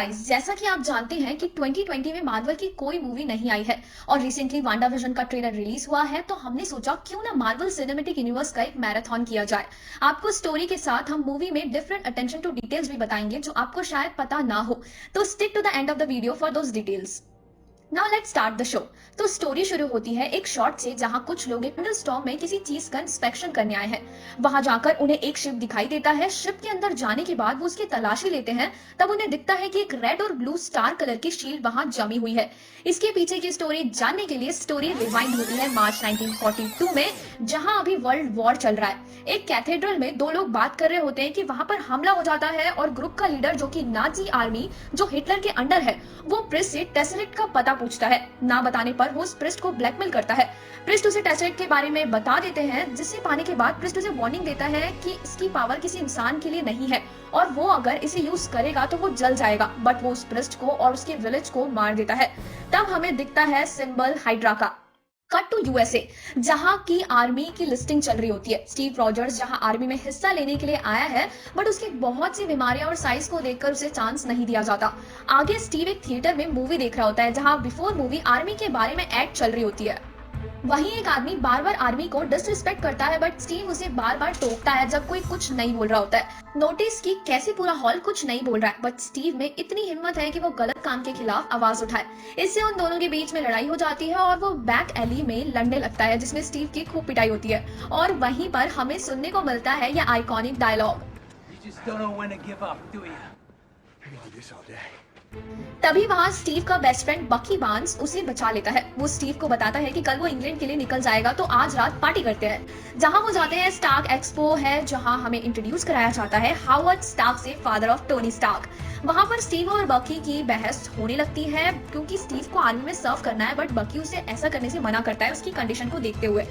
Guys, जैसा कि आप जानते हैं कि 2020 में मार्वल की कोई मूवी नहीं आई है और रिसेंटली वांडा विजन का ट्रेलर रिलीज हुआ है, तो हमने सोचा क्यों ना मार्वल सिनेमैटिक यूनिवर्स का एक मैराथन किया जाए। आपको स्टोरी के साथ हम मूवी में डिफरेंट अटेंशन टू डिटेल्स भी बताएंगे जो आपको शायद पता ना हो, तो stick to the end of the video for those details. Now let's start the show. तो स्टोरी शुरू होती है एक शॉट से जहां कुछ लोग एक स्टॉर्म में किसी चीज का इंस्पेक्शन करने आए हैं। वहां जाकर उन्हें एक शिप दिखाई देता है। शिप के अंदर जाने के बाद वो उसकी तलाशी लेते हैं, तब उन्हें दिखता है कि एक रेड और ब्लू स्टार कलर की शील्ड वहां जमी हुई है। इसके पीछे की स्टोरी जानने के लिए स्टोरी रिवाइंड होती है मार्च 1942 में, जहां अभी वर्ल्ड वॉर चल रहा है। एक कैथेड्रल में दो लोग बात कर रहे होते हैं कि वहां पर हमला हो जाता है और ग्रुप का लीडर जो कि नाजी आर्मी जो हिटलर के अंडर है, वो प्रिस्ट से टेसरेक्ट का पता पूछता है। ना बताने पर वो उस प्रिस्ट को ब्लैकमेल करता है। प्रिस्ट उसे टेसरेक्ट के बारे में बता देते हैं, जिसे पाने के बाद प्रिस्ट उसे वार्निंग देता है कि इसकी पावर किसी इंसान के लिए नहीं है और वो अगर इसे यूज करेगा तो वो जल जाएगा। बट वो उस प्रिस्ट को और उसके विलेज को मार देता है। तब हमें दिखता है सिंबल हाइड्रा का। कट टू यूएसए, जहां की आर्मी की लिस्टिंग चल रही होती है। स्टीव रॉजर्स जहां आर्मी में हिस्सा लेने के लिए आया है, बट उसकी बहुत सी बीमारियां और साइज को देखकर उसे चांस नहीं दिया जाता। आगे स्टीव एक थिएटर में मूवी देख रहा होता है, जहां बिफोर मूवी आर्मी के बारे में एड चल रही होती है। वहीं एक आदमी बार बार आर्मी को डिसरिस्पेक्ट करता है, बट स्टीव उसे बार बार टोकता है जब कोई कुछ नहीं बोल रहा होता है। नोटिस कि कैसे पूरा हॉल कुछ नहीं बोल रहा है, बट स्टीव में इतनी हिम्मत है कि वो गलत काम के खिलाफ आवाज उठाए। इससे उन दोनों के बीच में लड़ाई हो जाती है और वो बैक एली में लड़ने लगता है, जिसमें स्टीव की खूब पिटाई होती है। और वहीं पर हमें सुनने को मिलता है यह आइकॉनिक डायलॉग। तभी वहां स्टीव का बेस्ट फ्रेंड बकी बार्न्स उसे बचा लेता है। वो स्टीव को बताता है कि कल वो इंग्लैंड के लिए निकल जाएगा, तो आज रात पार्टी करते हैं। जहां वो जाते हैं, स्टार्क एक्सपो है, जहां हमें इंट्रोड्यूस कराया जाता है हावर्ड स्टार्क से, फादर ऑफ टोनी स्टार्क। वहां पर स्टीव और बकी की बहस होने लगती है, क्योंकि स्टीव को आर्मी में सर्व करना है, बट बकी उसे ऐसा करने से मना करता है उसकी कंडीशन को देखते हुए।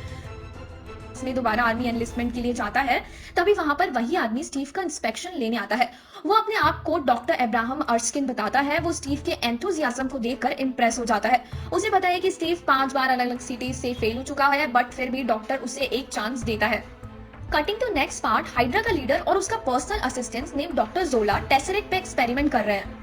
में दोबारा आर्मी एनलिस्टमेंट के लिए जाता है। तभी वहां पर वही आदमी स्टीव का इंस्पेक्शन लेने आता है। वो अपने आप को डॉक्टर अब्राहम अर्स्किन बताता है। वो स्टीव के एंथुजियाज्म को देखकर इंप्रेस हो जाता है। उसे पता है कि स्टीव 5 बार अलग अलग सिटीज से फेल हो चुका है, बट फिर भी डॉक्टर उसे एक चांस देता है। Cutting to next part, Hydra का लीडर और उसका personal assistant name doctor Zola Tesseract पे एक्सपेरिमेंट कर रहे हैं।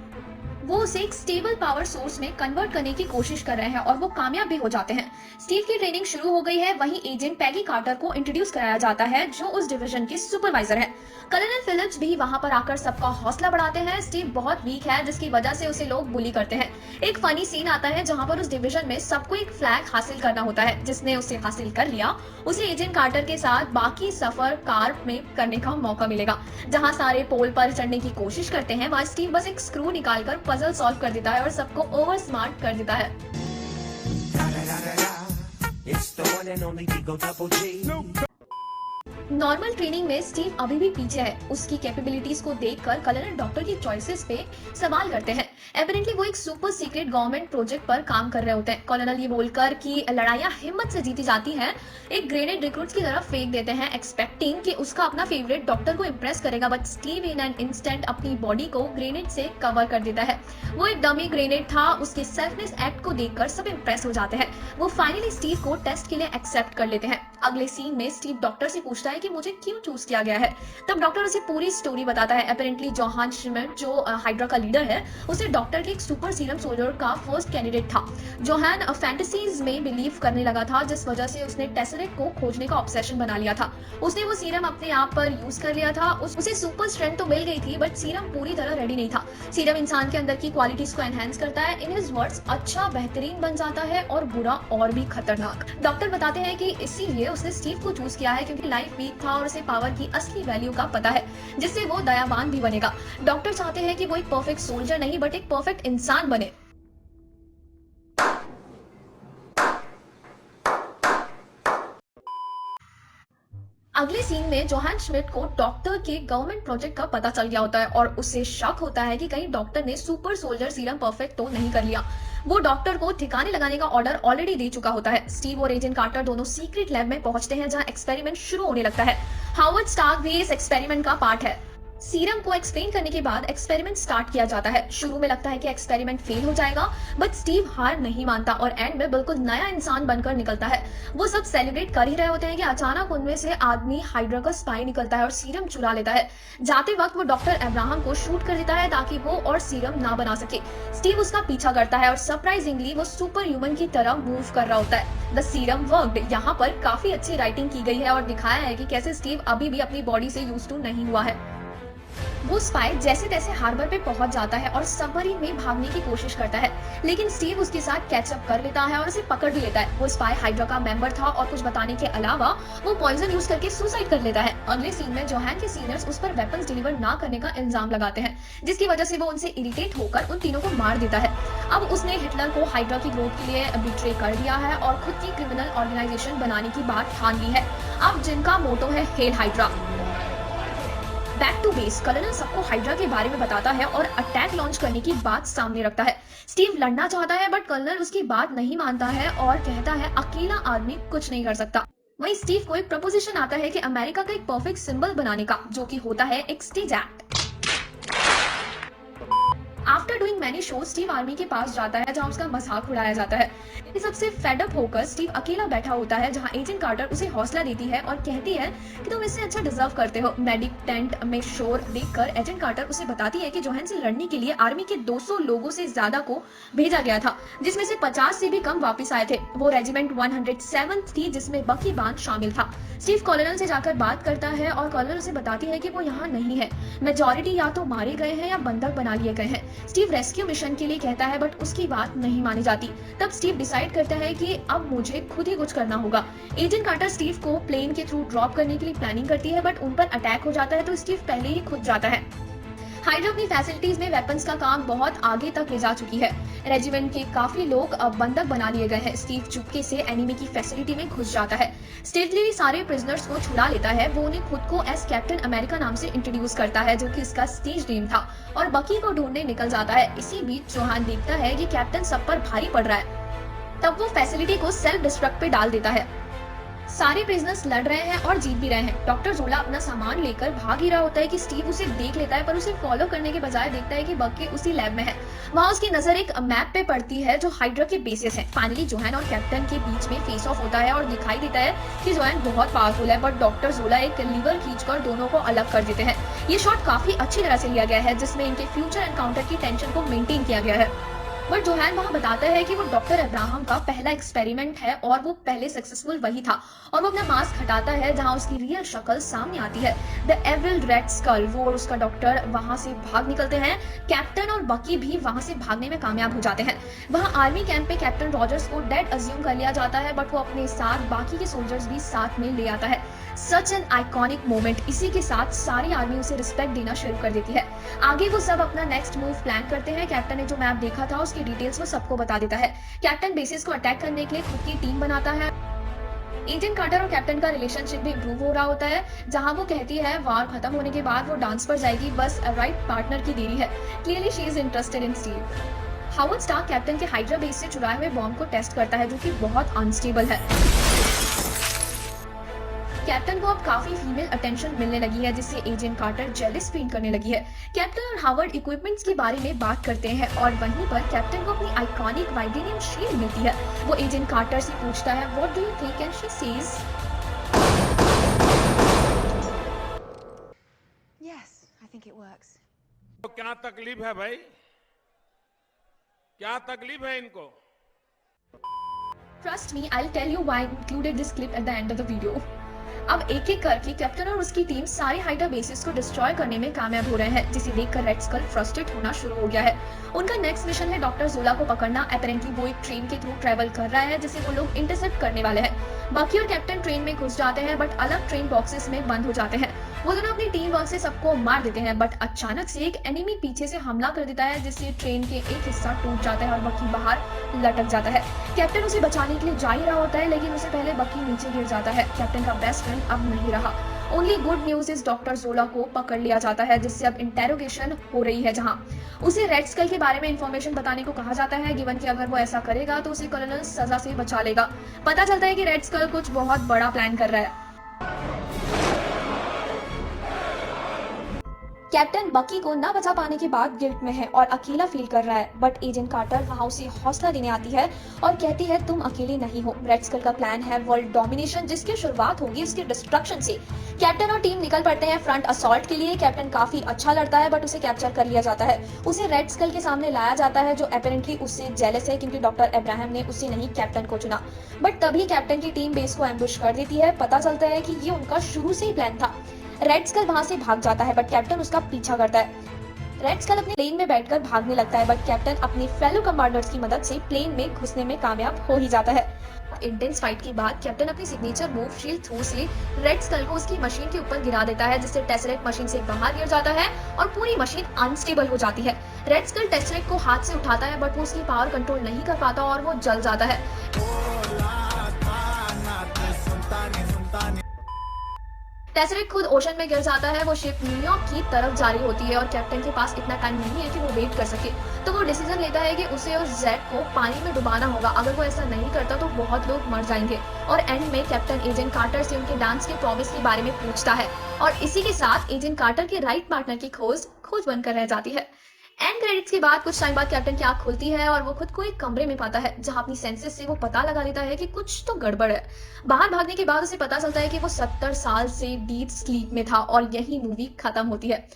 वो उसे एक स्टेबल पावर सोर्स में कन्वर्ट करने की कोशिश कर रहे हैं और वो कामयाब भी हो जाते हैं। स्टीव की ट्रेनिंग शुरू हो गई है। वहीं एजेंट पैगी कार्टर को इंट्रोड्यूस कराया जाता है, जो उस डिवीजन के सुपरवाइजर है। कर्नल फिलिप्स भी वहां पर आकर सबका हौसला बढ़ाते हैं। स्टीव बहुत वीक है, जिसकी वजह से उसे लोग बुली करते हैं। एक फनी सीन आता है जहां पर उस डिवीजन में सबको एक फ्लैग हासिल करना होता है। जिसने उसे हासिल कर लिया, उसे एजेंट कार्टर के साथ बाकी सफर कार में करने का मौका मिलेगा। जहां सारे पोल पर चढ़ने की कोशिश करते हैं, वहां स्टीव बस एक स्क्रू निकालकर पजल सॉल्व कर देता है और सबको ओवर स्मार्ट कर देता है। नॉर्मल ट्रेनिंग में स्टीव अभी भी पीछे है। उसकी कैपेबिलिटीज को देखकर कर्नल डॉक्टर की चॉइसेस पे सवाल करते हैं। एपरेंटली वो एक सुपर सीक्रेट गवर्नमेंट प्रोजेक्ट पर काम कर रहे होते हैं। कर्नल ये बोलकर कि लड़ाइयां हिम्मत से जीती जाती हैं, एक ग्रेनेड रिक्रूट्स की तरफ फेंक देते हैं, एक्सपेक्टिंग कि उसका अपना फेवरेट डॉक्टर को इम्प्रेस करेगा। But Steve in an instant अपनी बॉडी को ग्रेनेड से कवर कर देता है। वो एक डमी ग्रेनेड था। उसके सेल्फनेस एक्ट को देखकर सब इम्प्रेस हो जाते हैं। वो फाइनली स्टीव को टेस्ट के लिए एक्सेप्ट कर लेते हैं। अगले सीन में स्टीव डॉक्टर से पूछता है कि मुझे क्यों चूज किया गया है। तब डॉक्टर उसे पूरी स्टोरी बताता है। अपेरेंटली जोहान श्मिट, जो हाइड्रा का लीडर है, उसे डॉक्टर के एक सुपर सीरम सोल्जर का फर्स्ट कैंडिडेट था। जोहान फैंटेसीज में बिलीव करने लगा था, जिस वजह से उसने टेसरेक्ट को खोजने का ऑब्सेशन बना लिया था। उसने वो सीरम अपने आप पर यूज कर लिया था। उसे सुपर स्ट्रेंथ तो मिल गई थी, बट सीरम पूरी तरह रेडी नहीं था। सीरम इंसान के अंदर की क्वालिटीज को एनहांस करता है। इन हिज वर्ड्स, अच्छा बेहतरीन बन जाता है और बुरा और भी खतरनाक। डॉक्टर बताते हैं कि इसीलिए उसने स्टीव को चूज किया है, क्योंकि लाइफ वीक था और उसे पावर की असली वैल्यू का पता है, जिससे वो दयावान भी बनेगा। डॉक्टर चाहते हैं कि वो एक परफेक्ट सोल्जर नहीं, बट एक परफेक्ट इंसान बने। अगले सीन में जोहान श्मिट को डॉक्टर के गवर्नमेंट प्रोजेक्ट का पता चल गया होता है और उसे शक होता है कि कहीं डॉक्टर ने सुपर सोल्जर सीरम परफेक्ट तो नहीं कर लिया। वो डॉक्टर को ठिकाने लगाने का ऑर्डर ऑलरेडी दे चुका होता है। स्टीव और एजेंट कार्टर दोनों सीक्रेट लैब में पहुंचते हैं, जहां एक्सपेरिमेंट शुरू होने लगता है। हावर्ड स्टार्क भी इस एक्सपेरिमेंट का पार्ट है। सीरम को एक्सप्लेन करने के बाद एक्सपेरिमेंट स्टार्ट किया जाता है। शुरू में लगता है कि एक्सपेरिमेंट फेल हो जाएगा, बट स्टीव हार नहीं मानता और एंड में बिल्कुल नया इंसान बनकर निकलता है। वो सब सेलिब्रेट कर ही रहे होते हैं कि अचानक उनमें से आदमी हाइड्रा का स्पाई निकलता है और सीरम चुरा लेता है। जाते वक्त वो डॉक्टर अब्राहम को शूट कर देता है ताकि वो और सीरम ना बना सके। स्टीव उसका पीछा करता है और सरप्राइजिंगली वो सुपर ह्यूमन की तरह मूव कर रहा होता है। The serum worked. यहाँ पर काफी अच्छी राइटिंग की गई है और दिखाया है कि कैसे स्टीव अभी भी अपनी बॉडी से यूज टू नहीं हुआ है। वो स्पाई जैसे तैसे हार्बर पे पहुंच जाता है और सबमरीन में भागने की कोशिश करता है, लेकिन स्टीव उसके साथ कैचअप कर लेता है और उसे पकड़ भी लेता है। वो स्पाई हाइड्रा का मेंबर था और कुछ बताने के अलावा वो पॉइजन यूज करके सुसाइड कर लेता है। अगले सीन में जोहान के सीनियर्स उस पर वेपन्स डिलीवर ना करने का इल्जाम लगाते हैं, जिसकी वजह से वो उनसे इरिटेट होकर उन तीनों को मार देता है। अब उसने हिटलर को हाइड्रा की ग्रोथ के लिए बिट्रे कर दिया है और खुद की क्रिमिनल ऑर्गेनाइजेशन बनाने की बात ठान ली है, अब जिनका मोटो है hail Hydra. Back to base, colonel सबको हाइड्रा के बारे में बताता है और अटैक लॉन्च करने की बात सामने रखता है। स्टीव लड़ना चाहता है बट कर्नल उसकी बात नहीं मानता है और कहता है अकेला आदमी कुछ नहीं कर सकता। वहीं स्टीव को एक प्रपोजिशन आता है कि अमेरिका का एक परफेक्ट सिंबल बनाने का, जो कि होता है एक stage act. After doing many show Steve army के पास जाता है जहां उसका मजाक उड़ाया जाता है। इस सबसे फेड अप होकर स्टीव अकेला बैठा होता है जहां एजेंट कार्टर उसे हौसला देती है और कहती है कि तुम इससे अच्छा डिजर्व करते हो। मेडिक टेंट में शोर देखकर एजेंट कार्टर उसे बताती है कि जोहान से लड़ने के लिए आर्मी के 200 लोगों से ज्यादा को भेजा गया था, जिसमें से 50 से भी कम वापस आए थे। वो रेजिमेंट 107 थी जिसमें बकी बांड शामिल था। स्टीव कॉलोनल से जाकर बात करता है और कॉलोनल उसे बताती है कि वो यहाँ नहीं है, मेजॉरिटी या तो मारे गए हैं या बंधक बना लिए गए हैं। स्टीव रेस्क्यू मिशन के लिए कहता है बट उसकी बात नहीं मानी जाती। तब स्टीव डिसाइड करता है कि अब मुझे खुद ही कुछ करना होगा। एजेंट कार्टर स्टीव को प्लेन के थ्रू ड्रॉप करने के लिए प्लानिंग करती है बट उन पर अटैक हो जाता है तो स्टीव पहले ही खुद जाता है। हाइड्रा अपनी फैसिलिटीज में वेपन्स का काम बहुत आगे तक ले जा चुकी है। रेजिमेंट के काफी लोग अब बंधक बना लिए गए हैं। स्टीव चुपके से एनिमी की फैसिलिटी में घुस जाता है। स्टेटली सारे प्रिजनर्स को छुड़ा लेता है। वो उन्हें खुद को एस कैप्टन अमेरिका नाम से इंट्रोड्यूस करता है, जो कि इसका स्टेज नेम था, और बकी को ढूंढने निकल जाता है। इसी बीच जोहान देखता है कि कैप्टन सब पर भारी पड़ रहा है। तब वो फैसिलिटी को सेल्फ डिस्ट्रक्ट पे डाल देता है। सारे बिजनेस लड़ रहे हैं और जीत भी रहे हैं। डॉक्टर जोला अपना सामान लेकर भाग ही रहा होता है कि स्टीव उसे देख लेता है, पर उसे फॉलो करने के बजाय देखता है कि बकी उसी लैब में है। वहाँ उसकी नजर एक मैप पे पड़ती है जो हाइड्रा के बेसिस है। फाइनली जोहान और कैप्टन के बीच में फेस ऑफ होता है और दिखाई देता है कि जोहान बहुत पावरफुल है, बट डॉक्टर जोला एक लीवर खींचकर दोनों को अलग कर देते हैं। ये शॉट काफी अच्छी तरह से लिया गया है, जिसमें इनके फ्यूचर एनकाउंटर की टेंशन को मेंटेन किया गया है। बट जोहान वहाँ बताता है कि वो डॉक्टर अब्राहम का पहला एक्सपेरिमेंट है और वो पहले सक्सेसफुल वही था, और वो अपना मास्क हटाता है जहाँ उसकी रियल शक्ल सामने आती है, द एविल रेड स्कल। वो और उसका डॉक्टर वहाँ से भाग निकलते हैं। कैप्टन और बकी भी वहाँ से भागने में कामयाब हो जाते हैं। वहाँ आर्मी कैंप पे कैप्टन रॉजर्स को डेड अज्यूम कर लिया जाता है, बट वो अपने साथ बाकी के सोल्जर्स भी साथ में ले आता है। Such an iconic moment. इसी के साथ सारी आर्मी उसे रिस्पेक्ट देना शुरू कर देती है। आगे वो सब अपना नेक्स्ट मूव प्लान करते हैं। कैप्टन ने जो मैप देखा था उसकी डिटेल्स वो सबको बता देता है। कैप्टन बेसिस को अटैक करने के लिए खुद की टीम बनाता है। एजेंट कार्टर और कैप्टन का रिलेशनशिप भी इम्प्रूव हो रहा होता है, जहां वो कहती है वार खत्म होने के बाद वो डांस पर जाएगी, बस राइट पार्टनर की देरी है। Clearly she is interested in Steve. Howard Stark captain के हाइड्रा बेस से चुराए हुए बॉम्ब को टेस्ट करता है, जो कि बहुत अनस्टेबल है। कैप्टन को अब काफी फीमेल अटेंशन मिलने लगी है, जिससे एजेंट कार्टर जेलस फील करने लगी है। कैप्टन और हावर्ड इक्विपमेंट्स के बारे में बात करते हैं और वहीं पर कैप्टन को अपनी आइकॉनिक वाइब्रेनियम शील्ड मिलती है। वो एजेंट कार्टर से पूछता है what do you think, and she says yes, I think it works. तो क्या तकलीफ है भाई? क्या तकलीफ है इनको? Trust me, I will tell you why I included this clip at the end of the video. अब एक एक करके कैप्टन और उसकी टीम सारे हाइड्रा बेसिस को डिस्ट्रॉय करने में कामयाब हो रहे हैं, जिसे देखकर रेड स्कल फ्रस्ट्रेट होना शुरू हो गया है। उनका नेक्स्ट मिशन है डॉक्टर जोला को पकड़ना। अपेरेंटली वो एक ट्रेन के थ्रू ट्रेवल कर रहा है, जिसे वो लोग इंटरसेप्ट करने वाले हैं। बाकी और कैप्टन ट्रेन में घुस जाते हैं, बट अलग ट्रेन बॉक्सेस में बंद हो जाते हैं। वो दोनों अपनी टीम वर्क से सबको मार देते हैं, बट अचानक से एक एनिमी पीछे से हमला कर देता है, जिससे ट्रेन के एक हिस्सा टूट जाता है और बकी बाहर लटक जाता है। कैप्टन उसे बचाने के लिए जा ही रहा होता है, लेकिन उससे पहले बकी नीचे गिर जाता है। कैप्टन का बेस्ट फ्रेंड अब नहीं रहा। Only good news is doctor जोला को पकड़ लिया जाता है, जिससे अब इंटेरोगेशन हो रही है, जहां उसे रेड स्कल के बारे में इंफॉर्मेशन बताने को कहा जाता है, गिवन कि अगर वो ऐसा करेगा तो उसे कर्नल सजा से बचा लेगा। पता चलता है कि रेड स्कल कुछ बहुत बड़ा प्लान कर रहा है। कैप्टन बकी को न बचा पाने के बाद गिल्ट में है और अकेला फील कर रहा है, बट एजेंट कार्टर वहां उसे हौसला देने आती है और कहती है तुम अकेले नहीं हो। रेड स्कल का प्लान है वर्ल्ड डोमिनेशन, जिसकी शुरुआत होगी उसके डिस्ट्रक्शन से। कैप्टन और टीम निकल पड़ते हैं फ्रंट असॉल्ट के लिए। कैप्टन काफी अच्छा लड़ता है बट उसे कैप्चर कर लिया जाता है। उसे रेड स्कल के सामने लाया जाता है जो अपेरेंटली उससे जेलस है क्योंकि डॉक्टर अब्राहम ने उसे नहीं कैप्टन को चुना। बट तभी कैप्टन की टीम बेस को एम्बुश कर देती है। पता चलता है कि ये उनका शुरू से ही प्लान था। रेड स्कल वहां से भाग जाता है बट कैप्टन उसका पीछा करता है। रेड स्कल अपने प्लेन में बैठकर भागने लगता है बट कैप्टन अपनी फेलो कमांडर्स की मदद से प्लेन में घुसने में कामयाब हो ही जाता है। इंटेंस फाइट के बाद कैप्टन अपनी सिग्नेचर मूव शील्ड थ्रू से रेड स्कल को उसकी मशीन के ऊपर गिरा देता है, जिससे टेसरेक्ट मशीन से बाहर गिर जाता है और पूरी मशीन अनस्टेबल हो जाती है। रेड स्कल टेसरेक्ट को हाथ से उठाता है बट वो उसकी पावर कंट्रोल नहीं कर पाता और वो जल जाता है। टेसरेक्ट खुद ओशन में गिर जाता है। वो शिप न्यूयॉर्क की तरफ जा रही होती है और कैप्टन के पास इतना टाइम नहीं है कि वो वेट कर सके, तो वो डिसीजन लेता है कि उसे और जेड को पानी में डुबाना होगा। अगर वो ऐसा नहीं करता तो बहुत लोग मर जाएंगे। और एंड में कैप्टन एजेंट कार्टर से उनके डांस के प्रॉमिस के बारे में पूछता है और इसी के साथ एजेंट कार्टर के राइट पार्टनर की खोज बनकर रह जाती है। एंड क्रेडिट्स के बाद कुछ टाइम बाद कैप्टन की आंख खुलती है और वो खुद को एक कमरे में पाता है जहां अपनी सेंसेस से वो पता लगा लेता है कि कुछ तो गड़बड़ है। बाहर भागने के बाद उसे पता चलता है कि वो 70 साल से डीप स्लीप में था और यही मूवी खत्म होती है।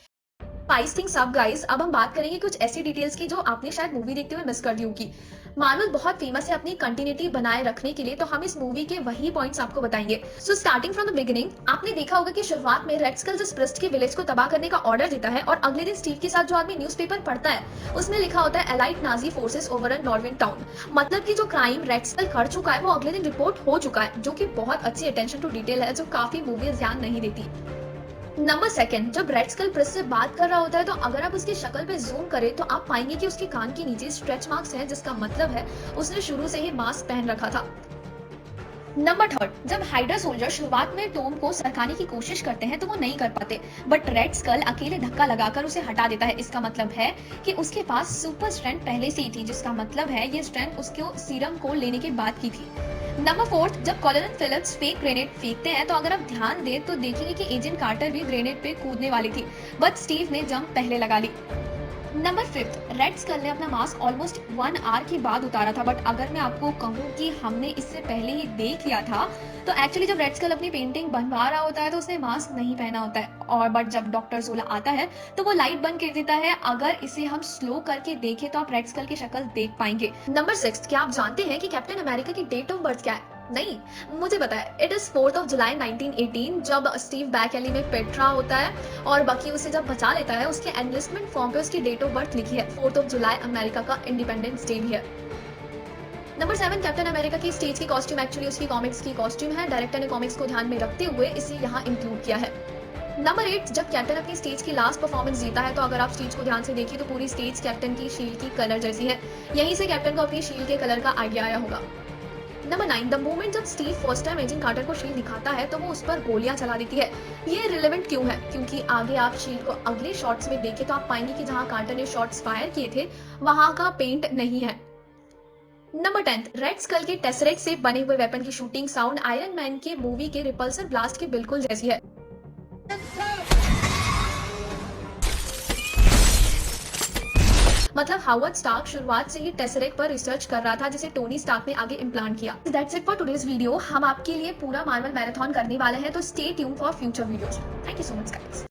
स्पाइस थिंग्स अप गाइस, अब हम बात करेंगे कुछ ऐसी डिटेल्स की जो आपने शायद मूवी देखते हुए मिस कर दी होगी। मार्वल बहुत फेमस है अपनी कंटिन्यूटी बनाए रखने के लिए, तो हम इस मूवी के वही पॉइंट्स आपको बताएंगे। So starting from the beginning, आपने देखा होगा कि शुरुआत में रेड स्कल जिस प्रिस्ट के विलेज को तबाह करने का ऑर्डर देता है और अगले दिन स्टीव के साथ जो आदमी न्यूज़पेपर पढ़ता है उसमें लिखा होता है elite Nazi forces over a Norwegian town. मतलब कि जो क्राइम रेड स्कल कर चुका है वो अगले दिन रिपोर्ट हो चुका है, जो कि बहुत अच्छी अटेंशन टू डिटेल है जो काफी मूवीज ध्यान नहीं देती। नंबर सेकंड, जब रेड स्कल प्रेस से बात कर रहा होता है तो अगर आप उसकी शक्ल पे जूम करें तो आप पाएंगे कि उसके कान के नीचे स्ट्रेच मार्क्स हैं, जिसका मतलब है उसने शुरू से ही मास्क पहन रखा था। नंबर थर्ड, जब हाइड्रा सोल्जर शुरुआत में टॉम को सरकाने की कोशिश करते हैं तो वो नहीं कर पाते, बट रेड स्कल अकेले धक्का लगाकर उसे हटा देता है। इसका मतलब है कि उसके पास सुपर स्ट्रेंथ पहले से ही थी, जिसका मतलब है ये स्ट्रेंथ उसके सीरम को लेने के बाद की थी। नंबर फोर्थ, जब कॉलोनल फिलिप्स फेक ग्रेनेड फेंकते हैं तो अगर आप ध्यान दें तो देखेंगे कि एजेंट कार्टर भी ग्रेनेड पे कूदने वाली थी, बट स्टीव ने जंप पहले लगा ली। नंबर फिफ्थ, रेड स्कल ने अपना मास्क ऑलमोस्ट 1 आवर के बाद उतारा था, बट अगर मैं आपको कहूँ कि हमने इससे पहले ही देख लिया था तो एक्चुअली जब रेड स्कल अपनी पेंटिंग बनवा रहा होता है तो उसने मास्क नहीं पहना होता है, और बट जब डॉक्टर जोला आता है तो वो लाइट बंद कर देता है। अगर इसे हम स्लो करके देखें तो आप रेड स्कल की शक्ल देख पाएंगे। नंबर 6, क्या आप जानते हैं कि कैप्टन अमेरिका की डेट ऑफ बर्थ क्या है? नहीं, मुझे पता है। इट इज 4 जुलाई 1918, जब स्टीव बैक एली में पेट्रा होता है और बकी उसे जब बचा लेता है, उसके एनलिस्टमेंट फॉर्म पे उसकी डेट ऑफ बर्थ लिखी है। 4 जुलाई अमेरिका का इंडिपेंडेंस डे भी है। नंबर 7, कैप्टन अमेरिका की स्टेज की कॉस्ट्यूम एक्चुअली उसकी कॉमिक्स की कॉस्ट्यूम है। डायरेक्टर ने कॉमिक्स को ध्यान में रखते हुए इसे यहाँ इंक्लूड किया है। नंबर 8, जब कैप्टन अपनी स्टेज की लास्ट परफॉर्मेंस देता है तो अगर आप स्टेज को ध्यान से देखिए तो पूरी स्टेज कैप्टन की शील्ड की कलर जैसी है। यहीं से कैप्टन को अपनी शील्ड के कलर का आइडिया आया होगा। नंबर 9, द मोमेंट जब Steve first time agent Carter को शील्ड दिखाता है तो वो उस पर गोलियां चला देती है। ये रिलेवेंट क्यों है? क्योंकि आगे आप शील्ड को अगले शॉट्स में देखें तो आप पाएंगे कि जहां कार्टर ने शॉट्स फायर किए थे वहां का पेंट नहीं है। नंबर 10, रेड स्कल के टेसरेक्ट से बने हुए वेपन की शूटिंग साउंड आयरन मैन के मूवी के रिपल्सर ब्लास्ट के बिल्कुल जैसी है। मतलब हावर्ड स्टार्क शुरुआत से ही टेसरेक्ट पर रिसर्च कर रहा था जिसे टोनी स्टार्क ने आगे इम्प्लांट किया। That's it for today's video. हम आपके लिए पूरा मार्वल मैराथन करने वाले हैं, तो stay tune for future videos. Thank you so much guys.